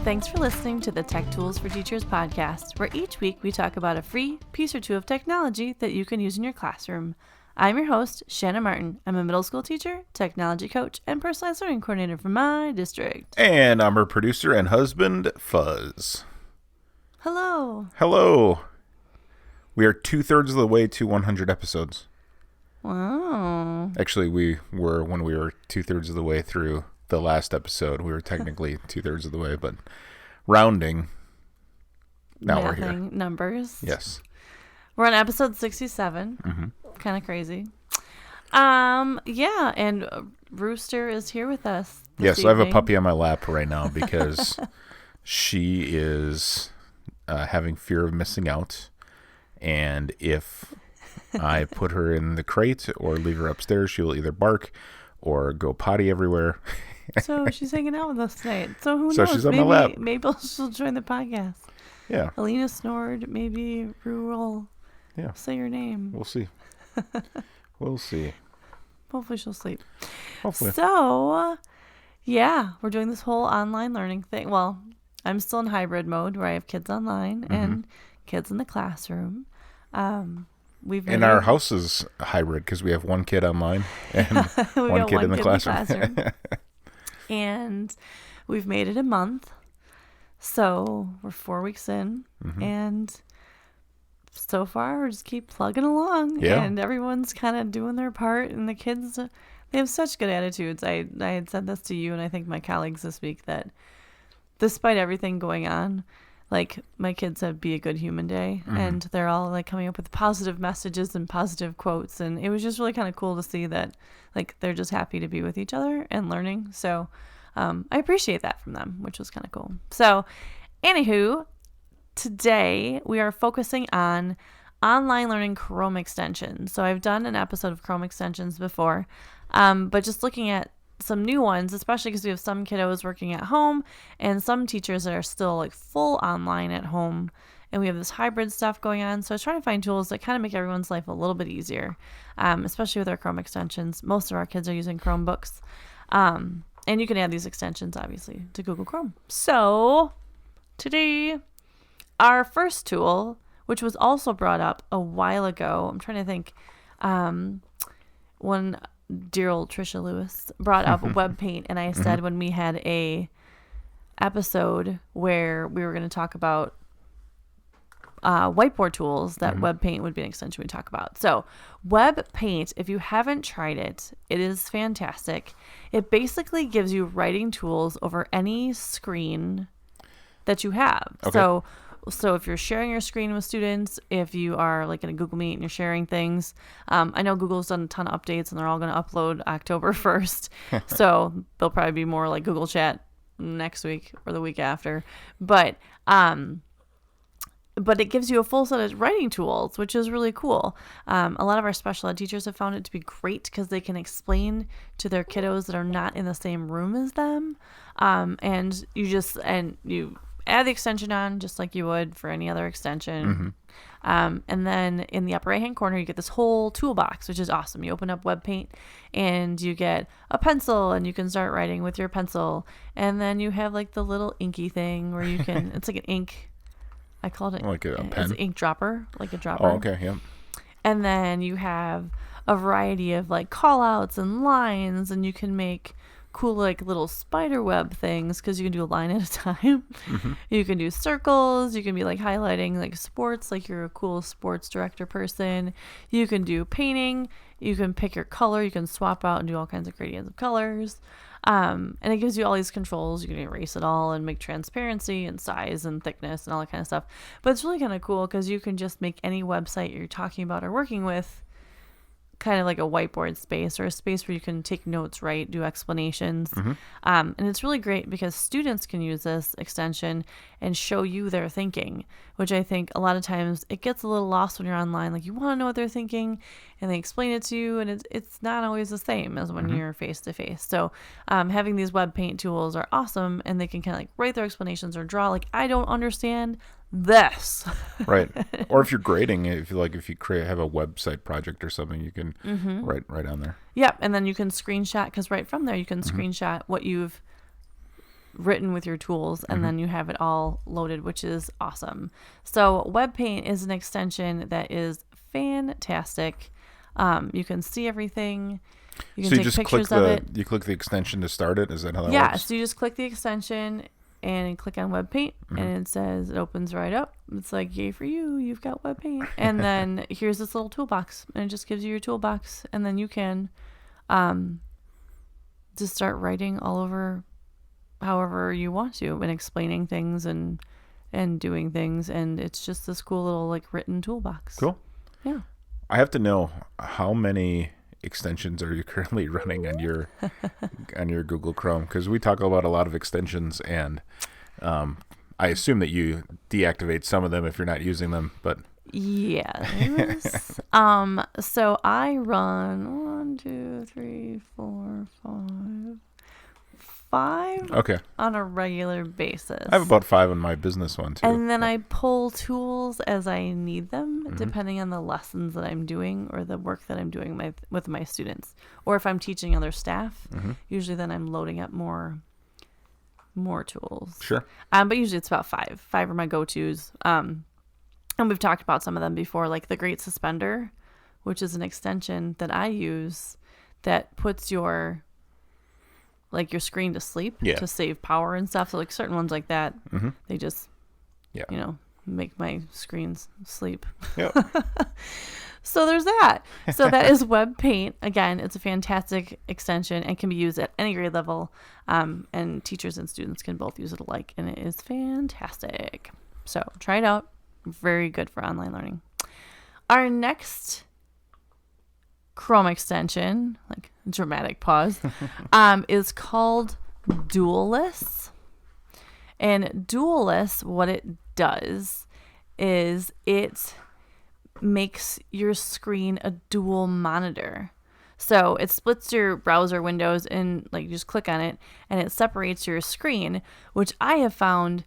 Thanks for listening to the Tech Tools for Teachers podcast, where each week we talk about a free piece or two of technology that you can use in your classroom. I'm your host, Shanna Martin. I'm a middle school teacher, technology coach, and personalized learning coordinator for my district. And I'm her producer and husband, Fuzz. Hello. Hello. We are 2/3 of the way to 100 episodes. Wow. Actually, when we were 2/3 of the way through the last episode. We were technically 2/3 of the way, but rounding. Now we're here. Numbers. Yes. We're on episode 67. Mm-hmm. Kind of crazy. Yeah, and Rooster is here with us. Yes, I have a puppy on my lap right now because she is having fear of missing out. And if I put her in the crate or leave her upstairs, she will either bark or go potty everywhere. So she's hanging out with us tonight. So who knows? So she's on my lap. Maybe she'll join the podcast. Yeah. Alina snored. Maybe Rue will say your name. We'll see. We'll see. Hopefully she'll sleep. Hopefully. So, yeah, we're doing this whole online learning thing. Well, I'm still in hybrid mode where I have kids online and kids in the classroom. And our house is hybrid because we have one kid online and one kid in the classroom. And we've made it a month. So we're 4 weeks in. And so far, we just keep plugging along. Yeah. And everyone's kind of doing their part. And the kids, they have such good attitudes. I had said this to you and I think my colleagues this week that despite everything going on, like my kids have Be a Good Human Day and they're all like coming up with positive messages and positive quotes. And it was just really kind of cool to see that like they're just happy to be with each other and learning. So I appreciate that from them, which was kind of cool. So anywho, today we are focusing on online learning Chrome extensions. So I've done an episode of Chrome extensions before, but just looking at some new ones, especially because we have some kiddos working at home and some teachers that are still like full online at home, and we have this hybrid stuff going on. So I was trying to find tools that kind of make everyone's life a little bit easier, especially with our Chrome extensions. Most of our kids are using Chromebooks, and you can add these extensions obviously to Google Chrome. So today, our first tool, which was also brought up a while ago, I'm trying to think, when dear old Trisha Lewis brought up web paint, and I said when we had a episode where we were going to talk about whiteboard tools, that web paint would be an extension we talk about. So web paint, if you haven't tried it, it is fantastic. It basically gives you writing tools over any screen that you have. Okay. So if you're sharing your screen with students, if you are like in a Google Meet and you're sharing things, I know Google's done a ton of updates and they're all going to upload October 1st. So they'll probably be more like Google Chat next week or the week after. But it gives you a full set of writing tools, which is really cool. A lot of our special ed teachers have found it to be great because they can explain to their kiddos that are not in the same room as them. And you add the extension on just like you would for any other extension. And then in the upper right hand corner, you get this whole toolbox, which is awesome. You open up web paint and you get a pencil and you can start writing with your pencil. And then you have like the little inky thing where you can, it's like an ink. I called it like a pen. It's an ink dropper, like a dropper. Oh, okay. Yeah. And then you have a variety of like call outs and lines, and you can make cool like little spider web things because you can do a line at a time. You can do circles. You can be like highlighting like sports, like you're a cool sports director person. You can do painting. You can pick your color. You can swap out and do all kinds of gradients of colors. And it gives you all these controls. You can erase it all and make transparency and size and thickness and all that kind of stuff. But it's really kind of cool because you can just make any website you're talking about or working with kind of like a whiteboard space or a space where you can take notes, right? Do explanations. And it's really great because students can use this extension and show you their thinking, which I think a lot of times it gets a little lost when you're online. Like you want to know what they're thinking and they explain it to you, and it's not always the same as when you're face to face. So having these web paint tools are awesome, and they can kind of like write their explanations or draw like, I don't understand this. Right. Or if you're grading, if you have a website project or something, you can write on there. Yep. And then you can screenshot, because right from there you can screenshot what you've written with your tools, and then you have it all loaded, which is awesome. So WebPaint is an extension that is fantastic. You can see everything. You can take pictures of it. You click the extension to start it. Is that how that works? Yeah, so you just click the extension and click on WebPaint, and it says it opens right up. It's like, yay for you, you've got WebPaint. And then here's this little toolbox, and it just gives you your toolbox, and then you can just start writing all over however you want to, and explaining things and doing things, and it's just this cool little like written toolbox. Cool. Yeah. I have to know, how many extensions are you currently running on your Google Chrome? Because we talk about a lot of extensions, and I assume that you deactivate some of them if you're not using them, but yes. So I run 5 okay on a regular basis. I have about 5 on my business one too, and then I pull tools as I need them, depending on the lessons that I'm doing or the work that I'm doing with my students, or if I'm teaching other staff. Usually then I'm loading up more tools. Sure. But usually it's about 5 are my go-tos. And we've talked about some of them before, like the Great Suspender, which is an extension that I use that puts your screen to sleep to save power and stuff. So like certain ones like that, they just, make my screens sleep. Yep. So there's that. So that is WebPaint. Again, it's a fantastic extension and can be used at any grade level. And teachers and students can both use it alike, and it is fantastic. So try it out. Very good for online learning. Our next Chrome extension, like dramatic pause, is called Dualist. And Dualist, what it does is it makes your screen a dual monitor. So it splits your browser windows, and like you just click on it and it separates your screen, which I have found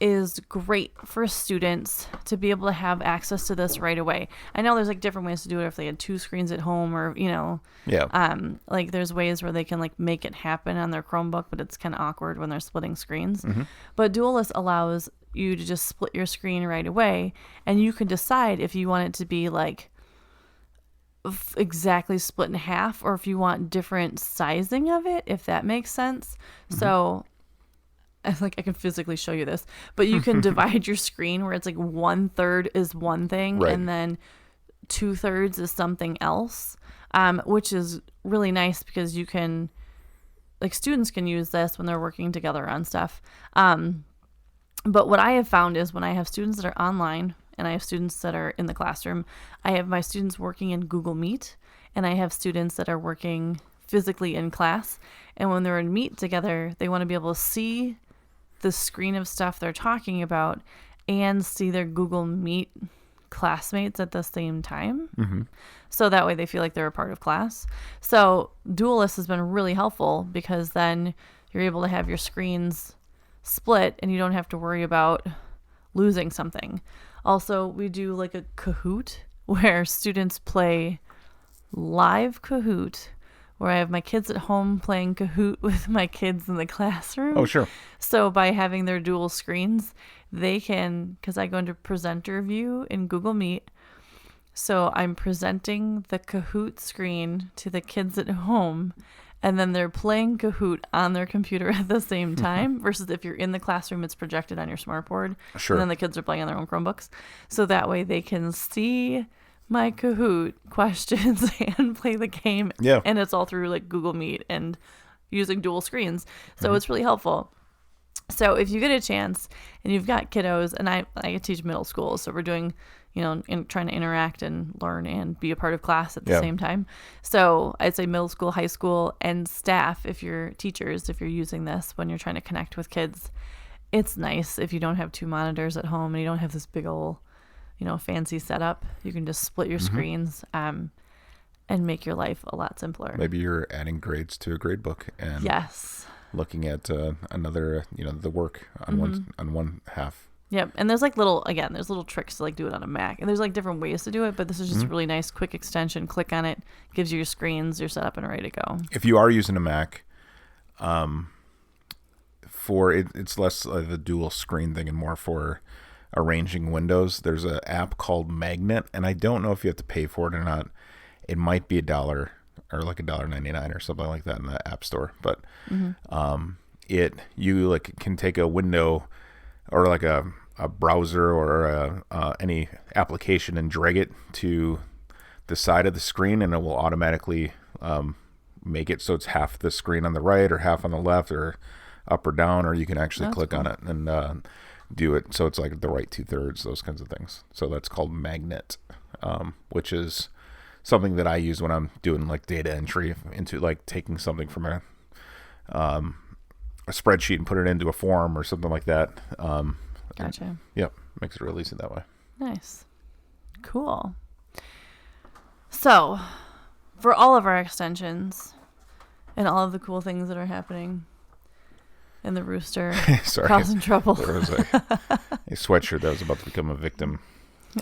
is great for students to be able to have access to this right away. I know there's like different ways to do it if they had 2 screens at home, or like there's ways where they can like make it happen on their Chromebook, but it's kind of awkward when they're splitting screens. But Dualist allows you to just split your screen right away, and you can decide if you want it to be like exactly split in half, or if you want different sizing of it, if that makes sense. So I can physically show you this, but you can divide your screen where it's like 1/3 is one thing, right, and then 2/3 is something else, which is really nice because you can, like, students can use this when they're working together on stuff. But what I have found is when I have students that are online and I have students that are in the classroom, I have my students working in Google Meet, and I have students that are working physically in class. And when they're in Meet together, they want to be able to see the screen of stuff they're talking about and see their Google Meet classmates at the same time. So that way they feel like they're a part of class. So Dualist has been really helpful because then you're able to have your screens split and you don't have to worry about losing something. Also, we do like a Kahoot where students play live Kahoot, where I have my kids at home playing Kahoot with my kids in the classroom. Oh, sure. So by having their dual screens, they can, because I go into presenter view in Google Meet, so I'm presenting the Kahoot screen to the kids at home, and then they're playing Kahoot on their computer at the same time, versus if you're in the classroom, it's projected on your smartboard. Sure. And then the kids are playing on their own Chromebooks. So that way they can see my Kahoot questions and play the game. Yeah. And it's all through like Google Meet and using dual screens. So it's really helpful. So if you get a chance and you've got kiddos, and I teach middle school, so we're doing, trying to interact and learn and be a part of class at the same time. So I'd say middle school, high school, and staff, if you're teachers, if you're using this when you're trying to connect with kids, it's nice if you don't have 2 monitors at home and you don't have this big old fancy setup. You can just split your screens and make your life a lot simpler. Maybe you're adding grades to a grade book and looking at another, the work on one half. Yep. And there's there's little tricks to like do it on a Mac, and there's like different ways to do it, but this is just a really nice quick extension. Click on it, gives you your screens, you're set up and ready to go. If you are using a Mac, for it. It's less the dual screen thing and more for arranging windows. There's an app called Magnet, and I don't know if you have to pay for it or not. It might be $1 or like $1.99 or something like that in the App Store. But you like can take a window or like a browser or any application and drag it to the side of the screen, and it will automatically make it so it's half the screen on the right or half on the left or up or down, or you can actually click on it and do it so it's like the right 2/3, those kinds of things. So that's called Magnet, which is something that I use when I'm doing like data entry into like taking something from a spreadsheet and put it into a form or something like that. Gotcha. Yep, makes it real easy that way. Nice. Cool. So, for all of our extensions and all of the cool things that are happening, and the rooster causing trouble. There was a sweatshirt that was about to become a victim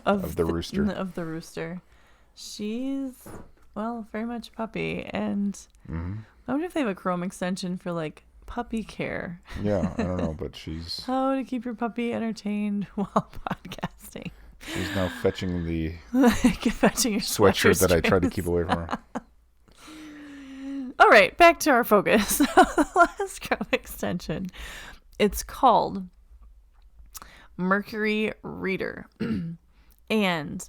of the rooster. Of the rooster. She's, well, very much a puppy. And I wonder if they have a Chrome extension for like puppy care. Yeah, I don't know, but she's... How to keep your puppy entertained while podcasting. She's now fetching the fetching your sweatshirt that I tried to keep away from her. All right, back to our focus. The last Chrome extension. It's called Mercury Reader. And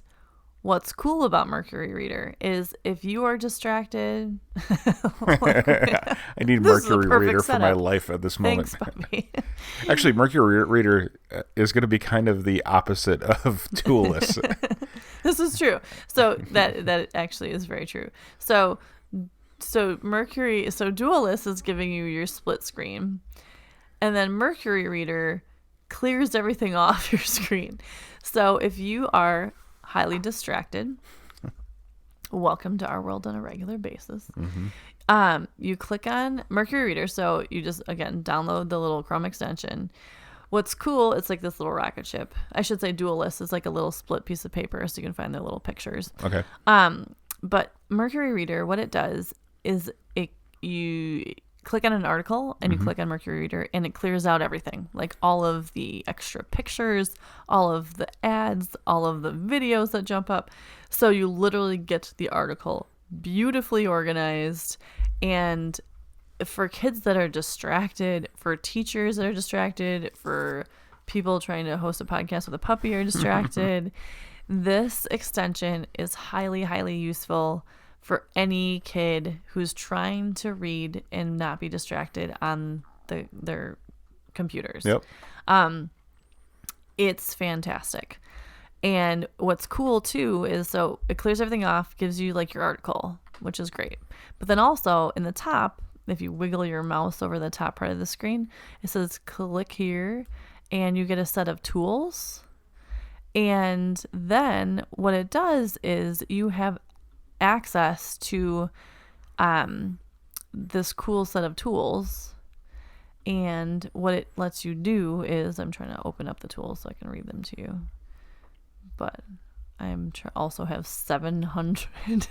what's cool about Mercury Reader is if you are distracted... I need Mercury Reader for my life at this moment. Thanks, puppy. Actually, Mercury Reader is going to be kind of the opposite of Toolless. This is true. So that actually is very true. So Dualist is giving you your split screen, and then Mercury Reader clears everything off your screen. So if you are highly distracted, welcome to our world on a regular basis. You click on Mercury Reader. So you just, again, download the little Chrome extension. What's cool, it's like this little rocket ship. I should say Dualist is like a little split piece of paper so you can find their little pictures. Okay. But Mercury Reader, what it does is you click on an article and you click on Mercury Reader and it clears out everything, like all of the extra pictures, all of the ads, all of the videos that jump up. So you literally get the article beautifully organized. And for kids that are distracted, for teachers that are distracted, for people trying to host a podcast with a puppy are distracted, this extension is highly, highly useful for any kid who's trying to read and not be distracted on their computers. Yep. It's fantastic. And what's cool too is, so it clears everything off, gives you like your article, which is great. But then also in the top, if you wiggle your mouse over the top part of the screen, it says click here and you get a set of tools. And then what it does is you have access to this cool set of tools. And what it lets you do is, I'm trying to open up the tools so I can read them to you. But also have 700.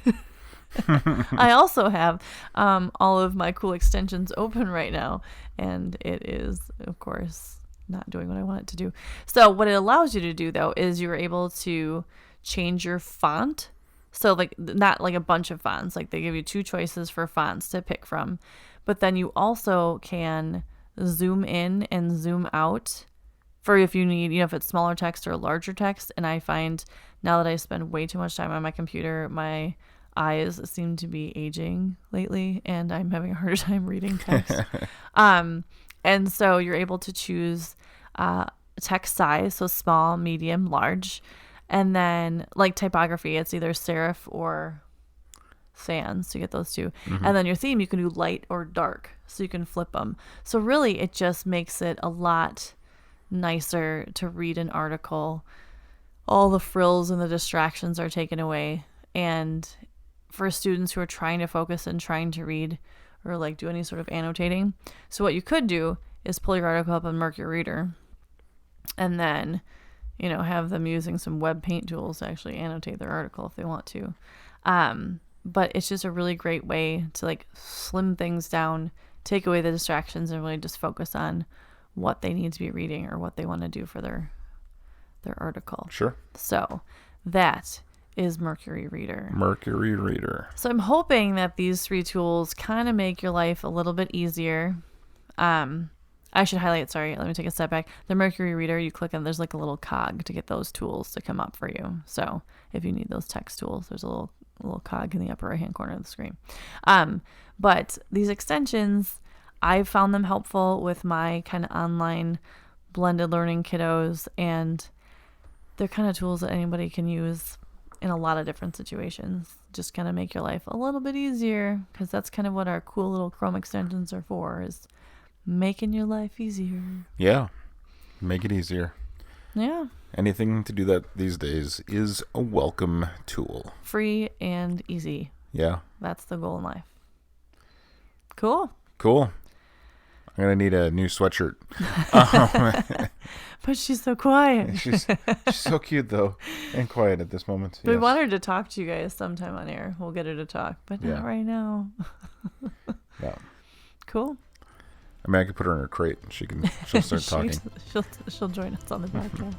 I also have all of my cool extensions open right now. And it is, of course, not doing what I want it to do. So what it allows you to do, though, is you're able to change your font. So like not like a bunch of fonts. Like they give you 2 choices for fonts to pick from. But then you also can zoom in and zoom out for if you need, if it's smaller text or larger text. And I find now that I spend way too much time on my computer, my eyes seem to be aging lately and I'm having a harder time reading text. And so you're able to choose text size, so small, medium, large. And then like typography, it's either serif or sans, so you get those 2. And then your theme, you can do light or dark, so you can flip them. So really it just makes it a lot nicer to read an article. All the frills and the distractions are taken away. And for students who are trying to focus and trying to read or like do any sort of annotating, so what you could do is pull your article up on Mercury Reader and then have them using some web paint tools to actually annotate their article if they want to. But it's just a really great way to like slim things down, take away the distractions, and really just focus on what they need to be reading or what they want to do for their article. Sure. So that is Mercury Reader. Mercury Reader. So I'm hoping that these 3 tools kind of make your life a little bit easier. I should highlight, sorry, let me take a step back. The Mercury Reader, you click on, there's like a little cog to get those tools to come up for you. So if you need those text tools, there's a little cog in the upper right hand corner of the screen. But these extensions, I've found them helpful with my kind of online blended learning kiddos, and they're kind of tools that anybody can use in a lot of different situations. Just kind of make your life a little bit easier, because that's kind of what our cool little Chrome extensions are for, is making your life easier. Yeah. Make it easier. Yeah. Anything to do that these days is a welcome tool. Free and easy. Yeah. That's the goal in life. Cool. I'm going to need a new sweatshirt. But she's so quiet. She's so cute, though, and quiet at this moment. We want her to talk to you guys sometime on air. We'll get her to talk, but not right now. Yeah. Cool. I mean, I could put her in her crate and she'll start talking. She'll join us on the podcast.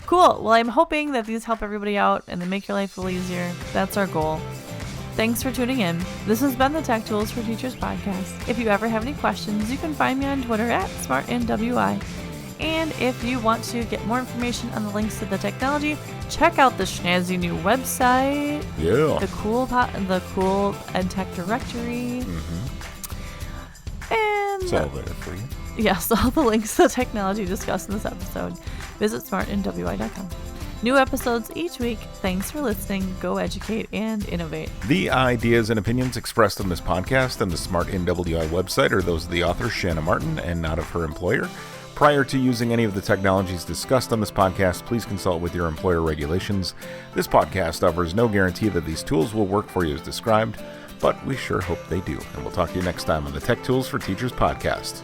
Cool. Well, I'm hoping that these help everybody out and they make your life a little easier. That's our goal. Thanks for tuning in. This has been the Tech Tools for Teachers podcast. If you ever have any questions, you can find me on Twitter at SmartNWI. And if you want to get more information on the links to the technology, check out the schnazzy new website. Yeah. The cool EdTech Directory. And it's all there for you. Yes, all the links to the technology discussed in this episode. Visit smartnwi.com. New episodes each week. Thanks for listening. Go educate and innovate. The ideas and opinions expressed on this podcast and the Smart NWI website are those of the author, Shanna Martin, and not of her employer. Prior to using any of the technologies discussed on this podcast, please consult with your employer regulations. This podcast offers no guarantee that these tools will work for you as described, but we sure hope they do. And we'll talk to you next time on the Tech Tools for Teachers podcast.